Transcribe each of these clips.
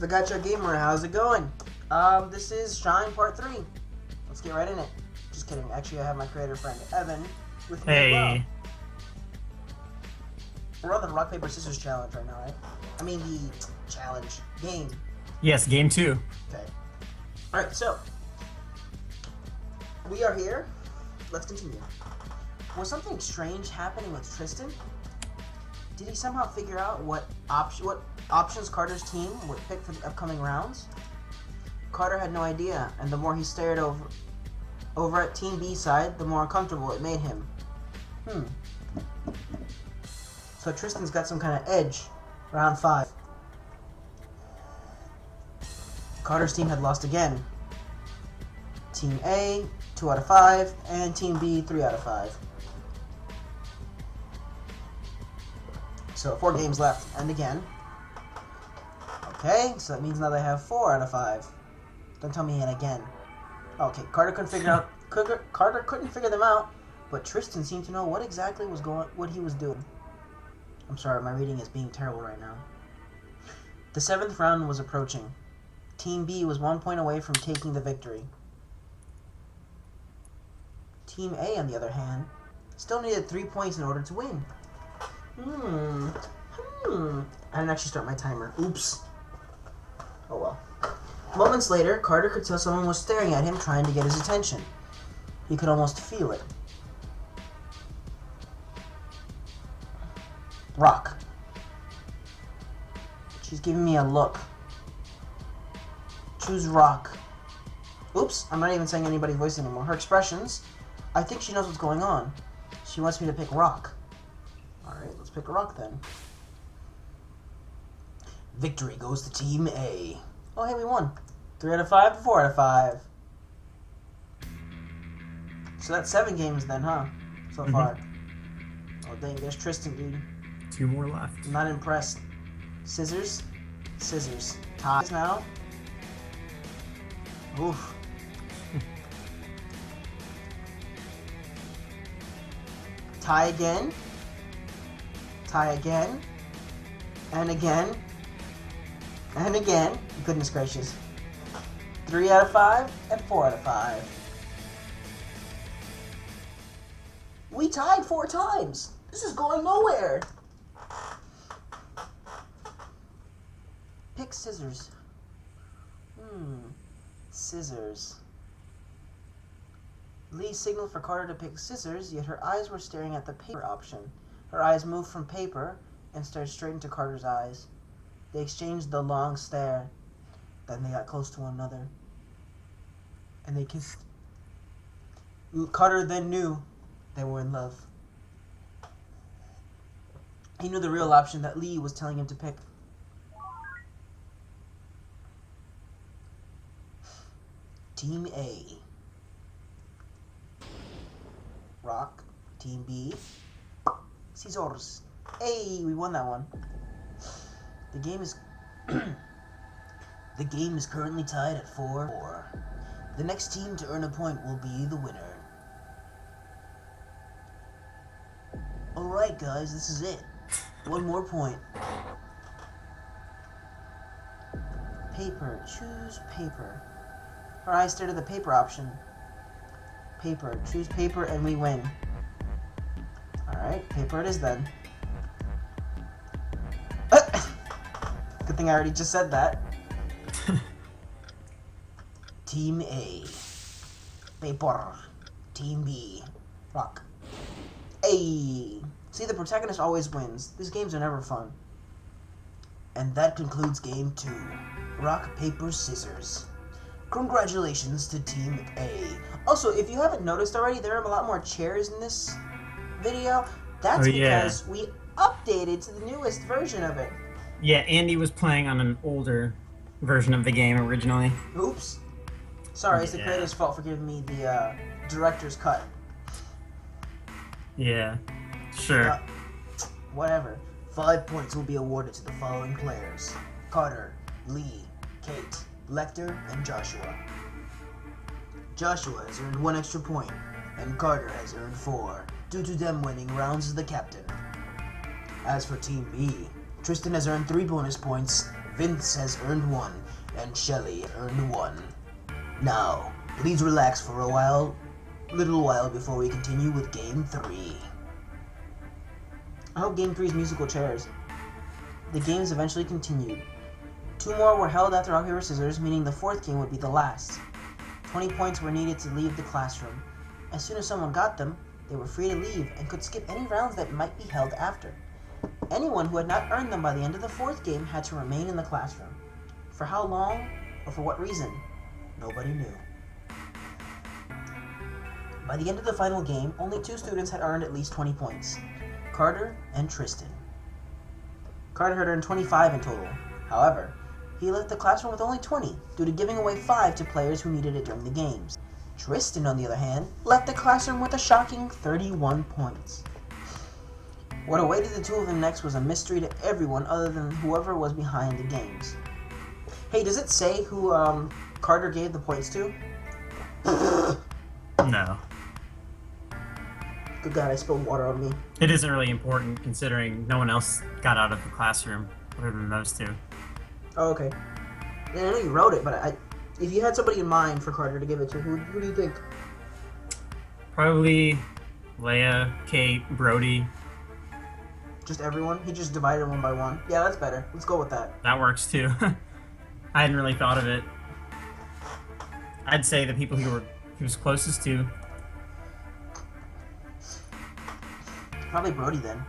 the Gotcha Gamer. How's it going? This is Shine Part 3. Let's get right in it. Just kidding. Actually, I have my creator friend, Evan, with me as well. We're on the Rock, Paper, Scissors challenge right now, right? I mean, the challenge game. Yes, game 2. Okay. Alright, so. We are here. Let's continue. Was something strange happening with Tristan? Did he somehow figure out what options Carter's team would pick for the upcoming rounds? Carter had no idea, and the more he stared over at Team B's side, the more uncomfortable it made him. So Tristan's got some kind of edge. Round 5. Carter's team had lost again. Team A, 2 out of 5, and Team B, 3 out of 5. So 4 games left, and again. Okay, so that means now they have 4 out of 5. Don't tell me and again. Okay, Carter couldn't figure them out, but Tristan seemed to know what exactly what he was doing. I'm sorry, my reading is being terrible right now. The 7th round was approaching. Team B was 1 point away from taking the victory. Team A, on the other hand, still needed 3 points in order to win. I didn't actually start my timer. Oops. Oh well. Moments later, Carter could tell someone was staring at him, trying to get his attention. He could almost feel it. Rock. She's giving me a look. Choose Rock. Oops, I'm not even saying anybody's voice anymore. Her expressions, I think she knows what's going on. She wants me to pick Rock. Alright, let's pick a Rock then. Victory goes to Team A. Oh, hey, we won. 3 out of 5 to 4 out of 5. So that's 7 games then, huh? So far. Oh, dang, there's Tristan, dude. 2 more left. I'm not impressed. Scissors. Scissors. Ties now. Oof. Tie again. Tie again. And again. And again. Goodness gracious. 3 out of 5 and 4 out of 5. We tied 4 times. This is going nowhere. Pick scissors. Scissors. Lee signaled for Carter to pick scissors, yet her eyes were staring at the paper option. Her eyes moved from paper and stared straight into Carter's eyes. They exchanged the long stare. Then they got close to one another. And they kissed. Carter then knew they were in love. He knew the real option that Lee was telling him to pick. Team A. Rock. Team B. Scissors. Hey, we won that one. The game is currently tied at 4-4. The next team to earn a point will be the winner. Alright guys, this is it. 1 more point. Paper. Choose paper. Her eyes stared at the paper option. Paper. Choose paper and we win. Alright, paper it is then. Good thing I already just said that. Team A. Paper. Team B. Rock. A. See, the protagonist always wins. These games are never fun. And that concludes game 2. Rock, paper, scissors. Congratulations to Team A. Also, if you haven't noticed already, there are a lot more chairs in this video. That's because we updated to the newest version of it. Yeah, Andy was playing on an older version of the game originally. Oops. Sorry, it's the creator's fault for giving me the director's cut. Yeah, sure. Whatever. 5 points will be awarded to the following players: Carter, Lee, Kate, Lecter, and Joshua. Joshua has earned 1 extra point, and Carter has earned 4, due to them winning rounds as the captain. As for Team B, Tristan has earned 3 bonus points, Vince has earned 1, and Shelly earned 1. Now, please relax for a little while before we continue with Game 3. I hope Game 3's musical chairs. The games eventually continued. 2 more were held after rock, paper, scissors, meaning the 4th game would be the last. 20 points were needed to leave the classroom. As soon as someone got them, they were free to leave and could skip any rounds that might be held after. Anyone who had not earned them by the end of the 4th game had to remain in the classroom. For how long, or for what reason, nobody knew. By the end of the final game, only 2 students had earned at least 20 points. Carter and Tristan. Carter had earned 25 in total. However, he left the classroom with only 20 due to giving away 5 to players who needed it during the games. Tristan, on the other hand, left the classroom with a shocking 31 points. What awaited the two of them next was a mystery to everyone other than whoever was behind the games. Hey, does it say who Carter gave the points to? No. Good God, I spilled water on me. It isn't really important considering no one else got out of the classroom other than those 2. Oh, okay. Yeah, I know you wrote it, but if you had somebody in mind for Carter to give it to, who do you think? Probably Leia, Kate, Brody. Just everyone? He just divided one by one? Yeah, that's better. Let's go with that. That works too. I hadn't really thought of it. I'd say the people he was closest to. Probably Brody then.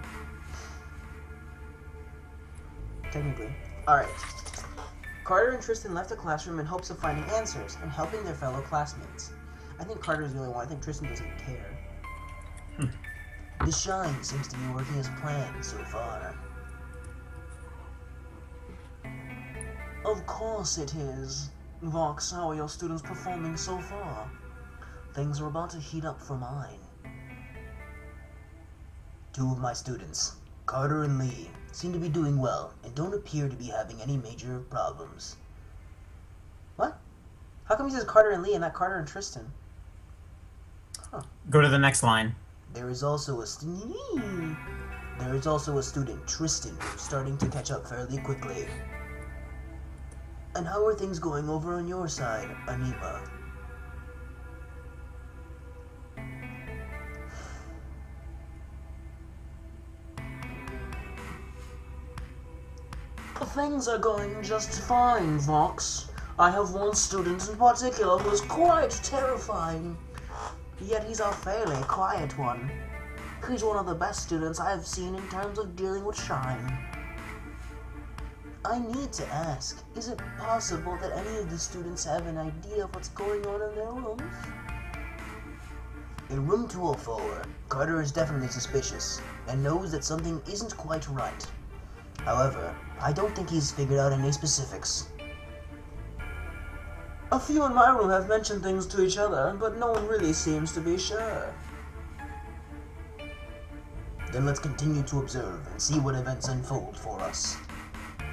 Technically. Alright. Carter and Tristan left the classroom in hopes of finding answers and helping their fellow classmates. I think Carter's the only one. I think Tristan doesn't care. The shine seems to be working as planned so far. Of course it is. Vox, how are your students performing so far? Things are about to heat up for mine. 2 of my students, Carter and Lee, seem to be doing well and don't appear to be having any major problems. What? How come he says Carter and Lee and not Carter and Tristan? Huh. Go to the next line. There is also a student, Tristan, who's starting to catch up fairly quickly. And how are things going over on your side, Anima? Things are going just fine, Vox. I have one student in particular who is quite terrifying. Yet he's a fairly quiet one. He's one of the best students I've seen in terms of dealing with shine. I need to ask, is it possible that any of the students have an idea of what's going on in their rooms? In room 204, Carter is definitely suspicious and knows that something isn't quite right. However, I don't think he's figured out any specifics. A few in my room have mentioned things to each other, but no one really seems to be sure. Then let's continue to observe and see what events unfold for us.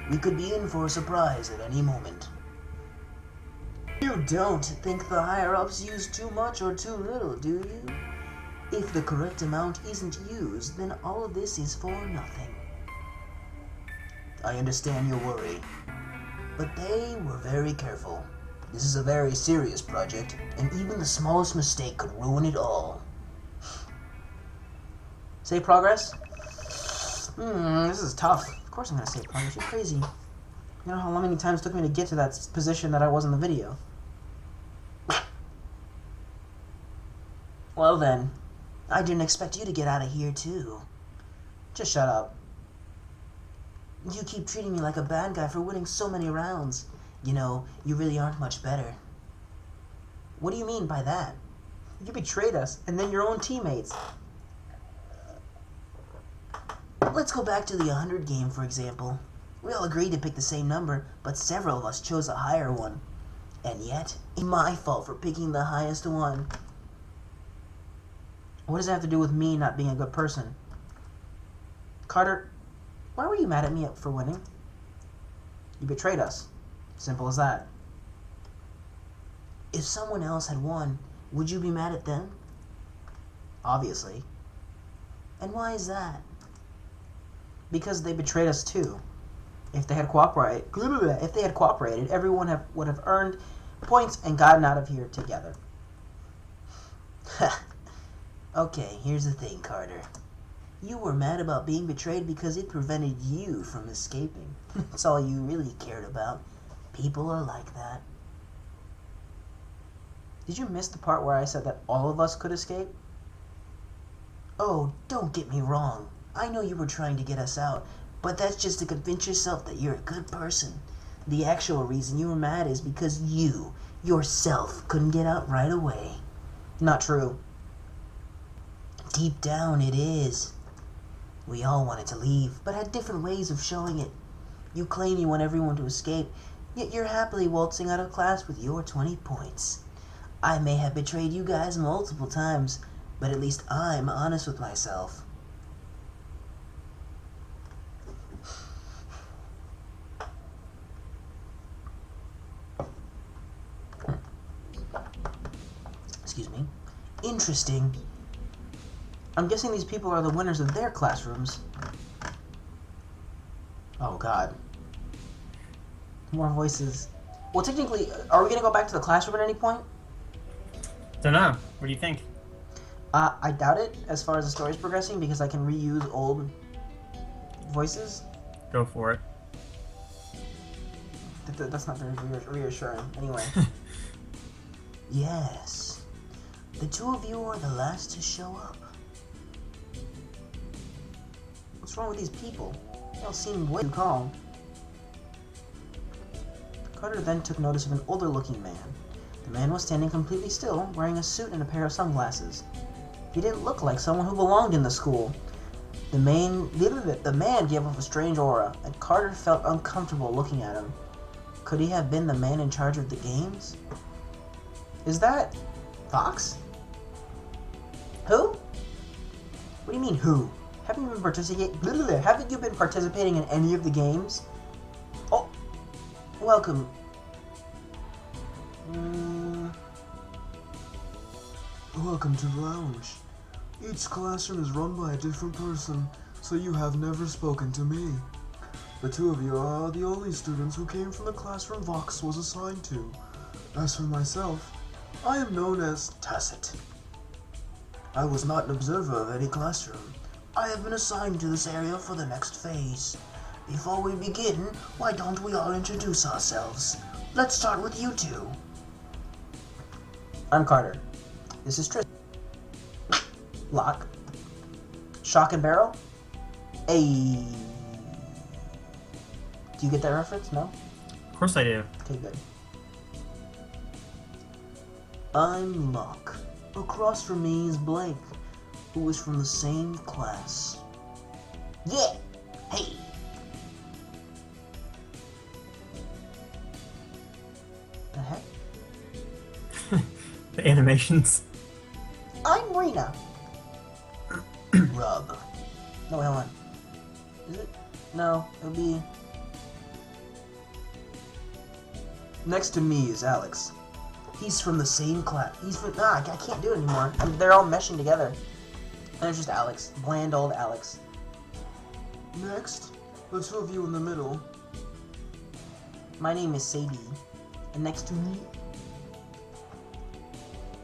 We could be in for a surprise at any moment. You don't think the higher-ups use too much or too little, do you? If the correct amount isn't used, then all of this is for nothing. I understand your worry, but they were very careful. This is a very serious project, and even the smallest mistake could ruin it all. Say progress? This is tough. Of course I'm gonna say progress. You're crazy. You know how many times it took me to get to that position that I was in the video. Well then, I didn't expect you to get out of here too. Just shut up. You keep treating me like a bad guy for winning so many rounds. You know, you really aren't much better. What do you mean by that? You betrayed us, and then your own teammates. Let's go back to the 100 game, for example. We all agreed to pick the same number, but several of us chose a higher one. And yet, it's my fault for picking the highest one. What does that have to do with me not being a good person? Carter, why were you mad at me for winning? You betrayed us. Simple as that. If someone else had won, would you be mad at them? Obviously. And why is that? Because they betrayed us too. If they had cooperated, everyone would have earned points and gotten out of here together. Okay, here's the thing, Carter. You were mad about being betrayed because it prevented you from escaping. That's all you really cared about. People are like that. Did you miss the part where I said that all of us could escape? Oh, don't get me wrong. I know you were trying to get us out, but that's just to convince yourself that you're a good person. The actual reason you were mad is because you, yourself, couldn't get out right away. Not true. Deep down, it is. We all wanted to leave, but had different ways of showing it. You claim you want everyone to escape, yet you're happily waltzing out of class with your 20 points. I may have betrayed you guys multiple times, but at least I'm honest with myself. Excuse me. Interesting. I'm guessing these people are the winners of their classrooms. Oh, God. More voices. Well, technically, are we going to go back to the classroom at any point? Don't know. What do you think? I doubt it, as far as the story's progressing, because I can reuse old voices. Go for it. That's not very reassuring. Anyway. Yes. The two of you are the last to show up. What's wrong with these people? They all seem way too calm. Carter then took notice of an older-looking man. The man was standing completely still, wearing a suit and a pair of sunglasses. He didn't look like someone who belonged in the school. The man gave off a strange aura, and Carter felt uncomfortable looking at him. Could he have been the man in charge of the games? Is that Fox? Who? What do you mean, who? Haven't you been participating in any of the games? Oh, welcome. Welcome to the lounge. Each classroom is run by a different person, so you have never spoken to me. The two of you are the only students who came from the classroom Vox was assigned to. As for myself, I am known as Tacit. I was not an observer of any classroom. I have been assigned to this area for the next phase. Before we begin, why don't we all introduce ourselves? Let's start with you two. I'm Carter. This is Tristan. Lock. Shock and barrel? Ayy. Do you get that reference? No? Of course I do. Okay, good. I'm Locke. Across from me is Blake, who is from the same class. Yeah! Hey! The heck? The animations. I'm Rena. Rub. No, wait, hold on. Is it? No, it'll be... Next to me is Alex. He's from the same class. He's from... I can't do it anymore. They're all meshing together. And there's just Alex. Bland old Alex. Next, the two of you in the middle. My name is Sadie. And next to me...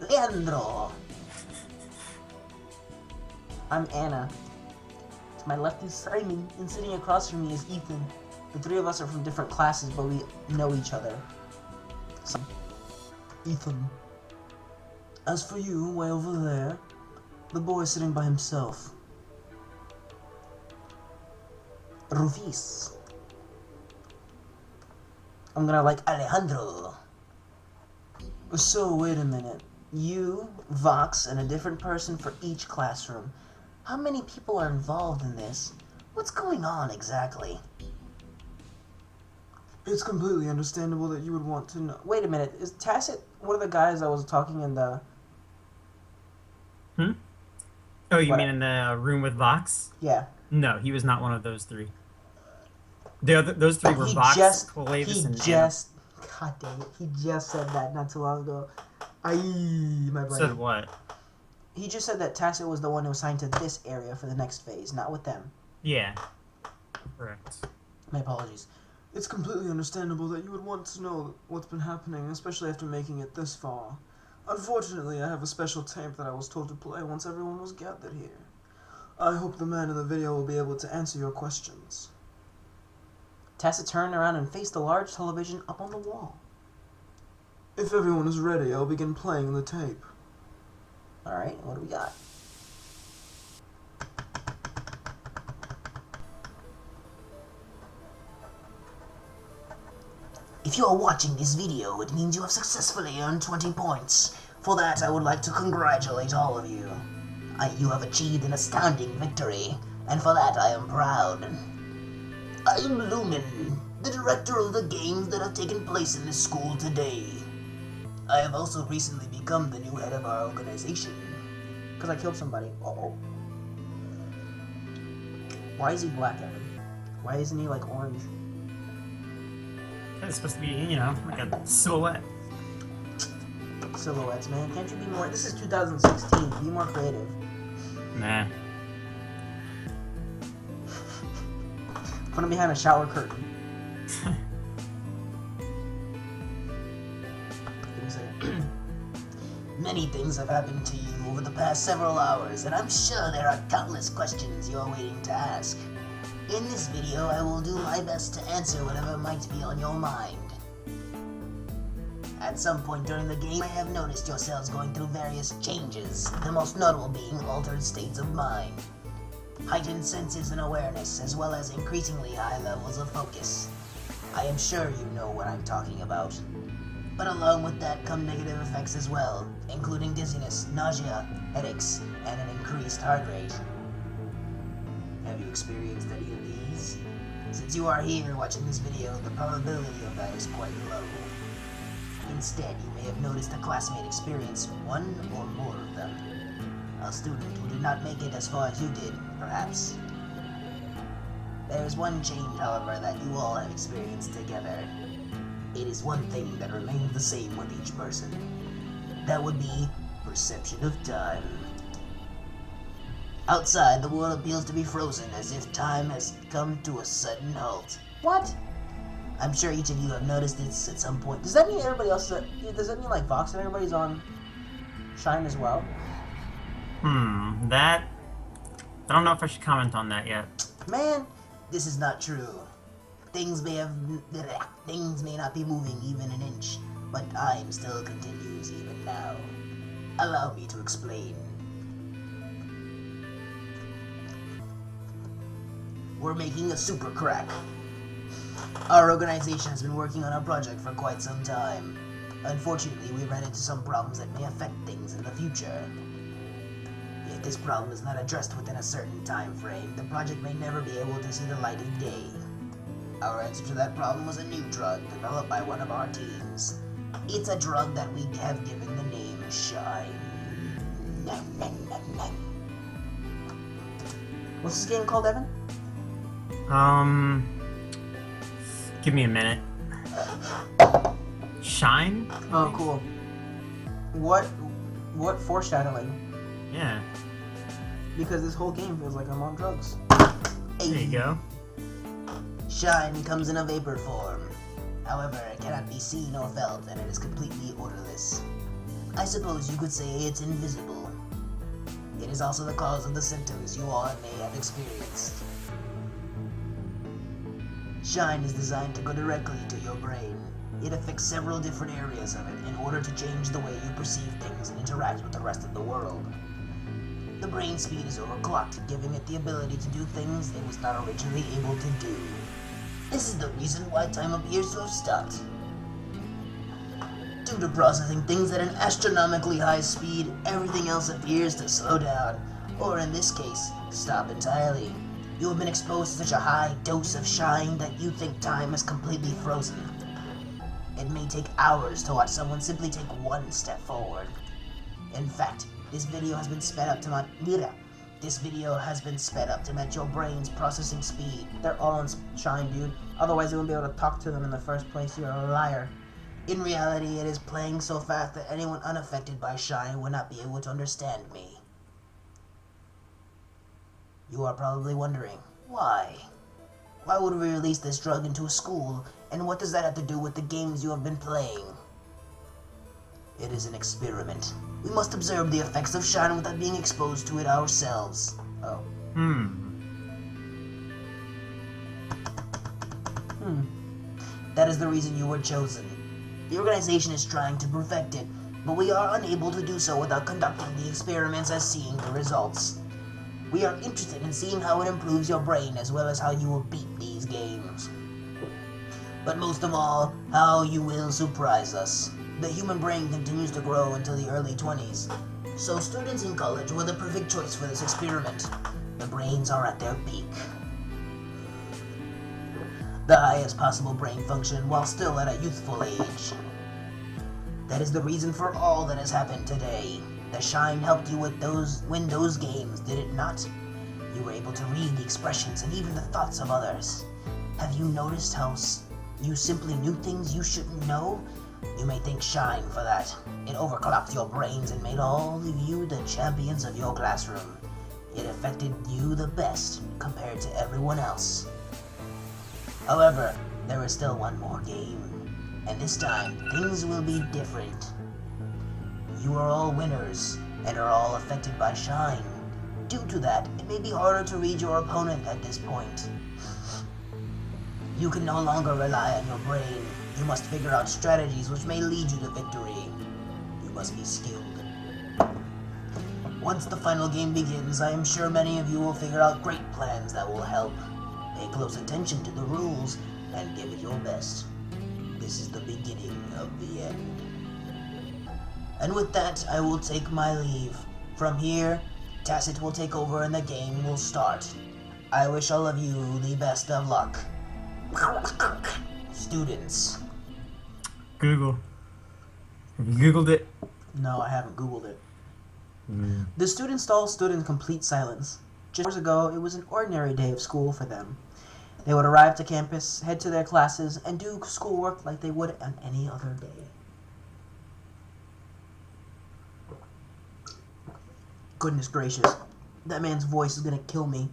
Leandro. I'm Anna. To my left is Simon, and sitting across from me is Ethan. The three of us are from different classes, but we know each other. So, Ethan. As for you, way over there, the boy sitting by himself. Rufis. I'm gonna like Alejandro. So, wait a minute. You, Vox, and a different person for each classroom. How many people are involved in this? What's going on exactly? It's completely understandable that you would want to know. Wait a minute, is Tacit one of the guys that was talking in the... Oh, you What? mean in the room with Vox? Yeah. No, he was not one of those three. Those three were He Vox, just... Clavis, and God dang it, he just said that not too long ago. My brain. Said what? He just said that Tacit was the one who assigned to this area for the next phase, not with them. Yeah. Correct. My apologies. It's completely understandable that you would want to know what's been happening, especially after making it this far. Unfortunately, I have a special tape that I was told to play once everyone was gathered here. I hope the man in the video will be able to answer your questions. Tessa turned around and faced the large television up on the wall. If everyone is ready, I'll begin playing the tape. Alright, what do we got? If you are watching this video, it means you have successfully earned 20 points. For that, I would like to congratulate all of you. You have achieved an astounding victory, and for that I am proud. I am Lumen, the director of the games that have taken place in this school today. I have also recently become the new head of our organization. Because I killed somebody. Uh-oh. Why is he black, Evan? Why isn't he, like, orange? It's supposed to be, you know, like a silhouette. Silhouettes, man. Can't you be more... This is 2016. Be more creative. Nah. Put him behind a shower curtain. Give me a second. Many things have happened to you over the past several hours, and I'm sure there are countless questions you're waiting to ask. In this video, I will do my best to answer whatever might be on your mind. At some point during the game, you may have noticed yourselves going through various changes, the most notable being altered states of mind, heightened senses and awareness, as well as increasingly high levels of focus. I am sure you know what I'm talking about. But along with that come negative effects as well, including dizziness, nausea, headaches, and an increased heart rate. Have you experienced any of these? Since you are here watching this video, the probability of that is quite low. Instead, you may have noticed a classmate experience one or more of them. A student who did not make it as far as you did, perhaps. There is one change, however, that you all have experienced together. It is one thing that remains the same with each person. That would be perception of time. Outside, the world appears to be frozen, as if time has come to a sudden halt. What? I'm sure each of you have noticed this at some point. Does that mean everybody else... Does that mean, like, Vox and everybody's on Shine as well? That... I don't know if I should comment on that yet. Man, this is not true. Things may not be moving even an inch, but time still continues even now. Allow me to explain. We're making a super crack. Our organization has been working on our project for quite some time. Unfortunately, we ran into some problems that may affect things in the future. If this problem is not addressed within a certain time frame, the project may never be able to see the light of day. Our answer to that problem was a new drug developed by one of our teams. It's a drug that we have given the name Shine. What's this game called, Evan? Give me a minute. Shine? Oh, cool. What foreshadowing? Yeah. Because this whole game feels like I'm on drugs. There you go. Shine comes in a vapor form. However, it cannot be seen or felt, and it is completely odorless. I suppose you could say it's invisible. It is also the cause of the symptoms you all may have experienced. Shine is designed to go directly to your brain. It affects several different areas of it in order to change the way you perceive things and interact with the rest of the world. The brain speed is overclocked, giving it the ability to do things it was not originally able to do. This is the reason why time appears to have stopped. Due to processing things at an astronomically high speed, everything else appears to slow down, or in this case, stop entirely. You have been exposed to such a high dose of shine that you think time is completely frozen. It may take hours to watch someone simply take one step forward. In fact, this video has been sped up to match your brain's processing speed. They're all on Shine, dude. Otherwise, you wouldn't be able to talk to them in the first place. You're a liar. In reality, it is playing so fast that anyone unaffected by Shine would not be able to understand me. You are probably wondering, why? Why would we release this drug into a school, and what does that have to do with the games you have been playing? It is an experiment. We must observe the effects of shine without being exposed to it ourselves. Oh. That is the reason you were chosen. The organization is trying to perfect it, but we are unable to do so without conducting the experiments and seeing the results. We are interested in seeing how it improves your brain as well as how you will beat these games. But most of all, how you will surprise us. The human brain continues to grow until the early 20s, so students in college were the perfect choice for this experiment. The brains are at their peak. The highest possible brain function while still at a youthful age. That is the reason for all that has happened today. The shine helped you with win those games, did it not? You were able to read the expressions and even the thoughts of others. Have you noticed how you simply knew things you shouldn't know? You may thank shine for that. It overclocked your brains and made all of you the champions of your classroom. It affected you the best compared to everyone else. However, there is still one more game, and this time things will be different. You are all winners and are all affected by shine. Due to that, it may be harder to read your opponent at this point. You can no longer rely on your brain. You must figure out strategies which may lead you to victory. You must be skilled. Once the final game begins, I am sure many of you will figure out great plans that will help. Pay close attention to the rules and give it your best. This is the beginning of the end. And with that, I will take my leave. From here, Tacit will take over and the game will start. I wish all of you the best of luck. Students. Google. Have you Googled it? No, I haven't Googled it. The students all stood in complete silence. Just hours ago, it was an ordinary day of school for them. They would arrive to campus, head to their classes, and do schoolwork like they would on any other day. Goodness gracious, that man's voice is gonna kill me.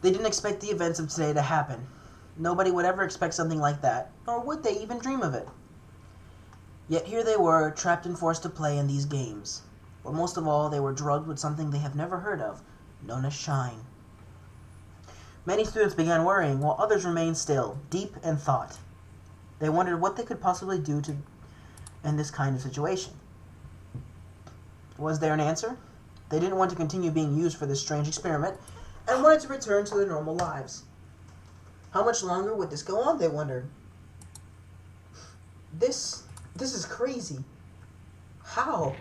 They didn't expect the events of today to happen. Nobody would ever expect something like that, nor would they even dream of it. Yet here they were, trapped and forced to play in these games. But most of all, they were drugged with something they have never heard of, known as shine. Many students began worrying, while others remained still, deep in thought. They wondered what they could possibly do to end this kind of situation. Was there an answer? They didn't want to continue being used for this strange experiment, and wanted to return to their normal lives. How much longer would this go on, they wondered. This is crazy. How?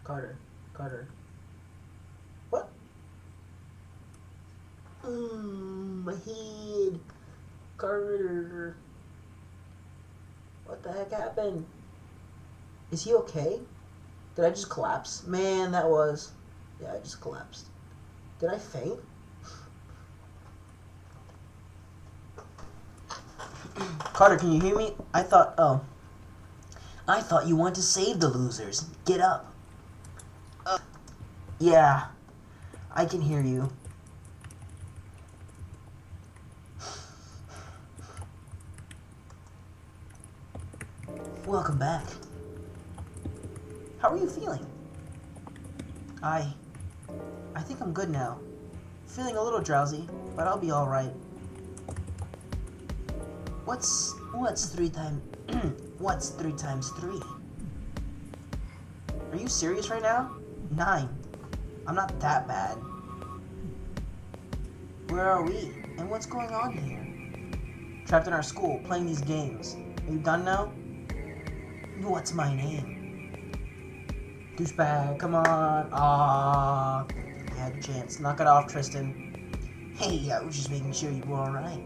Carter. What? My head. Carter. What the heck happened? Is he okay? Did I just collapse? Man, that was... Yeah, I just collapsed. Did I faint? Carter, can you hear me? I thought you wanted to save the losers. Get up. Yeah, I can hear you. Welcome back. How are you feeling? I think I'm good now. Feeling a little drowsy, but I'll be all right. What's 3 times what's 3 times 3? Are you serious right now? 9. I'm not that bad. Where are we? And what's going on here? Trapped in our school, playing these games. Are you done now? What's my name? Douchebag, come on. Aww. You had your chance. Knock it off, Tristan. Hey, I was just making sure you were alright.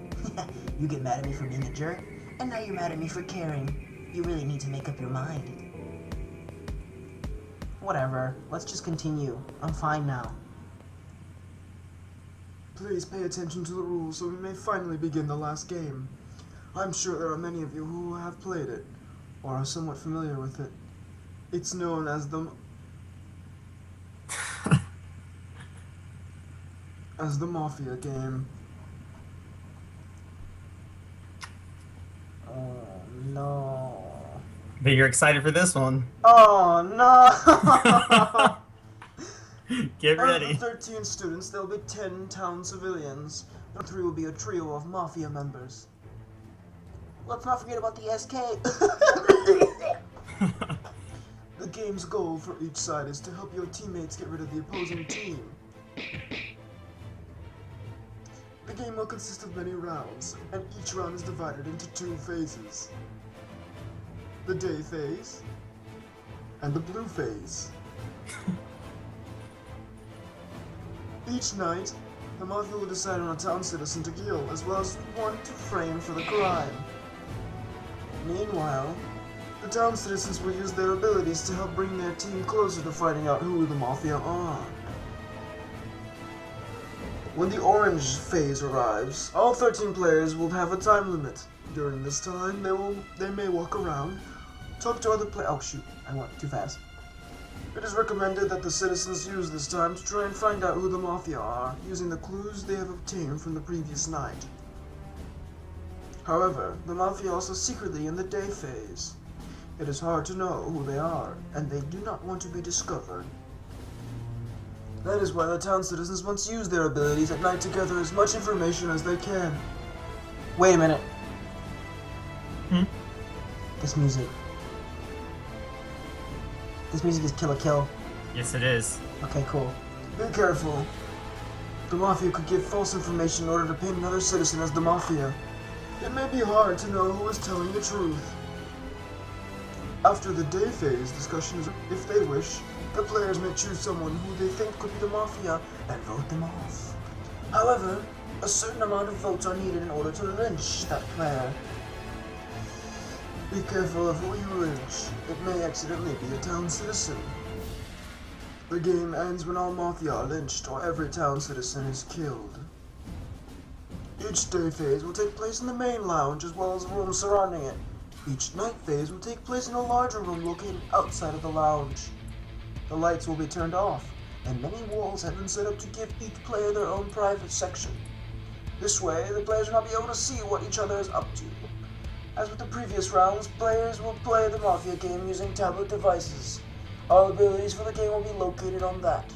You get mad at me for being a jerk, and now you're mad at me for caring. You really need to make up your mind. Whatever. Let's just continue. I'm fine now. Please pay attention to the rules so we may finally begin the last game. I'm sure there are many of you who have played it, or are somewhat familiar with it. It's known as the... as the Mafia game. Oh no. But you're excited for this one. Oh no! Get Out of the ready. 13 students, there'll be 10 town civilians. And 3 will be a trio of Mafia members. Let's not forget about the SK. The game's goal for each side is to help your teammates get rid of the opposing team. The game will consist of many rounds, and each round is divided into 2 phases. The day phase, and the blue phase. Each night, the Mafia will decide on a town citizen to kill, as well as one to frame for the crime. Meanwhile, the town citizens will use their abilities to help bring their team closer to finding out who the Mafia are. When the orange phase arrives, all 13 players will have a time limit. During this time, they may walk around, talk to other players. Oh shoot, I went too fast. It is recommended that the citizens use this time to try and find out who the Mafia are, using the clues they have obtained from the previous night. However, the Mafia are also secretly in the day phase. It is hard to know who they are, and they do not want to be discovered. That is why the town citizens must use their abilities at night to gather as much information as they can. Wait a minute. This music. This music is Kill a Kill. Yes, it is. Okay, cool. Be careful. The Mafia could give false information in order to paint another citizen as the Mafia. It may be hard to know who is telling the truth. After the day phase discussions, if they wish, the players may choose someone who they think could be the Mafia and vote them off. However, a certain amount of votes are needed in order to lynch that player. Be careful of who you lynch. It may accidentally be a town citizen. The game ends when all Mafia are lynched or every town citizen is killed. Each day phase will take place in the main lounge as well as rooms surrounding it. Each night phase will take place in a larger room located outside of the lounge. The lights will be turned off, and many walls have been set up to give each player their own private section. This way, the players will not be able to see what each other is up to. As with the previous rounds, players will play the Mafia game using tablet devices. All abilities for the game will be located on that.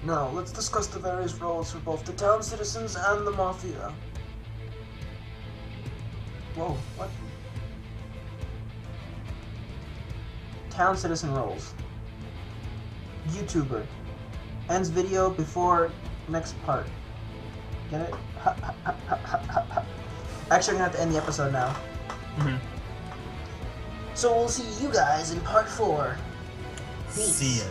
Now, let's discuss the various roles for both the town citizens and the Mafia. Whoa, what? Town citizen roles. YouTuber. Ends video before next part. Get it? Actually, I'm gonna have to end the episode now. So we'll see you guys in part 4. Peace. See ya.